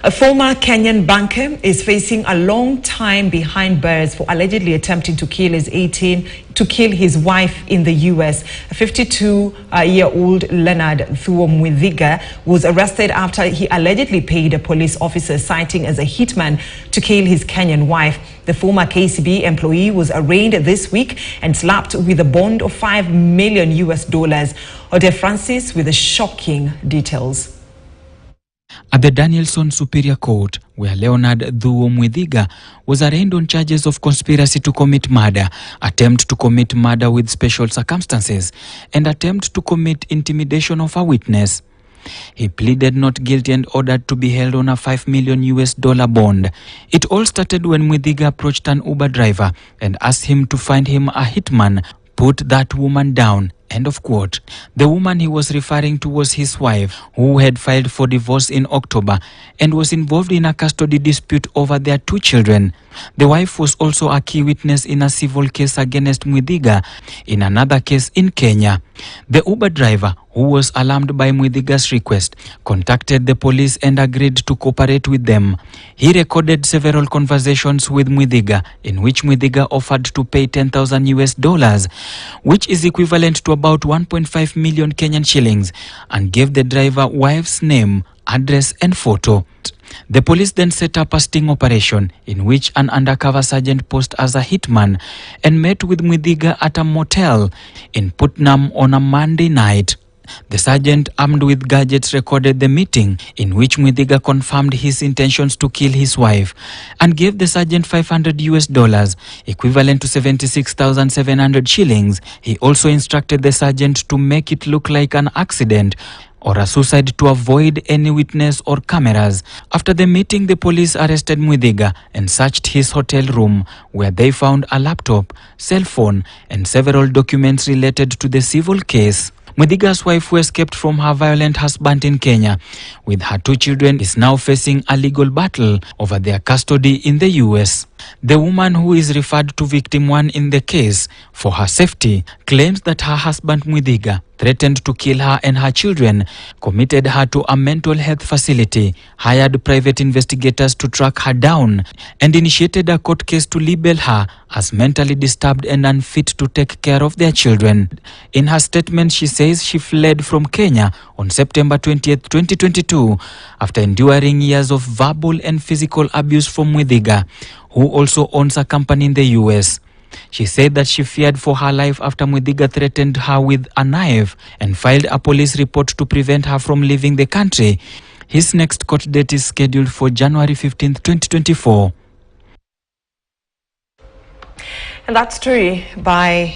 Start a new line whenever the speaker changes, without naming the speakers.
A former Kenyan banker is facing a long time behind bars for allegedly attempting to kill his wife in the U.S. A 52-year-old Leonard Thuomwithiga was arrested after he allegedly paid a police officer citing as a hitman to kill his Kenyan wife. The former KCB employee was arraigned this week and slapped with a bond of $5 million. Ode Francis with the shocking details.
At the Danielson Superior Court, where Leonard Thuomwithiga was arraigned on charges of conspiracy to commit murder, attempt to commit murder with special circumstances, and attempt to commit intimidation of a witness. He pleaded not guilty and ordered to be held on a $5 million bond. It all started when Mwithiga approached an Uber driver and asked him to find him a hitman, put that woman down. End of quote. The woman he was referring to was his wife, who had filed for divorce in October and was involved in a custody dispute over their 2 children. The wife was also a key witness in a civil case against Mwithiga in another case in Kenya. The Uber driver, who was alarmed by Mwithiga's request, contacted the police and agreed to cooperate with them. He recorded several conversations with Mwithiga in which Mwithiga offered to pay $10,000, which is equivalent to about 1.5 million Kenyan shillings, and gave the driver wife's name, address and photo. The police then set up a sting operation in which an undercover sergeant posed as a hitman and met with Mwithiga at a motel in Putnam on a Monday night. The sergeant, armed with gadgets, recorded the meeting in which Mwithiga confirmed his intentions to kill his wife and gave the sergeant $500, equivalent to 76,700 shillings. He also instructed the sergeant to make it look like an accident or a suicide to avoid any witness or cameras. After the meeting, the police arrested Mwithiga and searched his hotel room, where they found a laptop, cell phone, and several documents related to the civil case. Mwithiga's wife, who escaped from her violent husband in Kenya with her 2 children, is now facing a legal battle over their custody in the US. The woman, who is referred to victim 1 in the case for her safety, claims that her husband Mwithiga threatened to kill her and her children, committed her to a mental health facility, hired private investigators to track her down, and initiated a court case to label her as mentally disturbed and unfit to take care of their children. In her statement, she says she fled from Kenya on September 20th, 2022, after enduring years of verbal and physical abuse from Mwithiga, who also owns a company in the US. She said that she feared for her life after Mwithiga threatened her with a knife and filed a police report to prevent her from leaving the country. His next court date is scheduled for January 15th, 2024.
And that story by